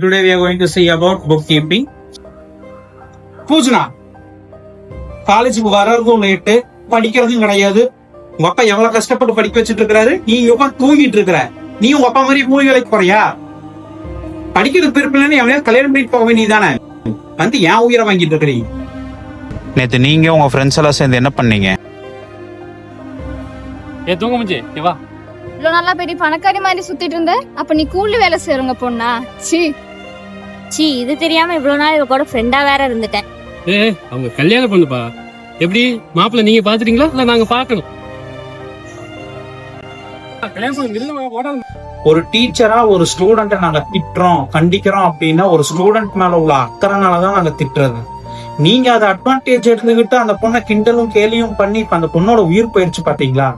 Today we are going to see about bookkeeping. பூஜ்னா காலேஜுக்கு வர்றதும் late, படிக்கிறதும் கிடையாது. உங்க அப்பா எவ்வளவு கஷ்டப்பட்டு படிக்க வச்சுட்டு இருக்காரு, நீ உட்காந்து தூங்கிட்டு இருக்கிற. நீ உங்க அப்பா மாதிரி மூணு வேலைக்கு போறியா? படிக்கிறது பிறப்பில்லைன்னு எவனையாவது கல்யாணம் பண்ணிட்டு போக வேண்டியதானே? வந்து ஏன் உயிரை வாங்கிட்டு இருக்கிறீங்க? நேத்து நீங்க உங்க ஃப்ரெண்ட்ஸ் எல்லாம் சேர்ந்து என்ன பண்ணீங்க? தூங்க முடிஞ்சு வா. இவ்வளவு நல்லா பெரிய பணக்காரி மாதிரி சுத்திட்டு இருந்த, அப்ப நீ கூலி வேலை செய்றவங்க பொண்ணா? சி இது தெரியாம இவ்வளவு நாள் இவ கூட ஃப்ரெண்டா வேற இருந்துட்டேன். அவங்க கல்யாணம் பண்ணுப்பா. எப்படி மாப்பிள்ள நீங்க பாத்துட்டீங்களா இல்ல நாங்க பாக்கணும்? ஒரு டீச்சரா ஒரு ஸ்டூடெண்ட்டை நாங்க திட்டுறோம், கண்டிக்கிறோம் அப்படின்னா ஒரு ஸ்டூடெண்ட் மேல உள்ள அக்கறைனாலதான் நாங்க திட்டுறது. நீங்க அதை அட்வான்டேஜ் எடுத்துக்கிட்டு அந்த பொண்ணை கிண்டலும் கேலியும் பண்ணி இப்ப அந்த பொண்ணோட உயிர் போயிடுச்சு பாத்தீங்களா?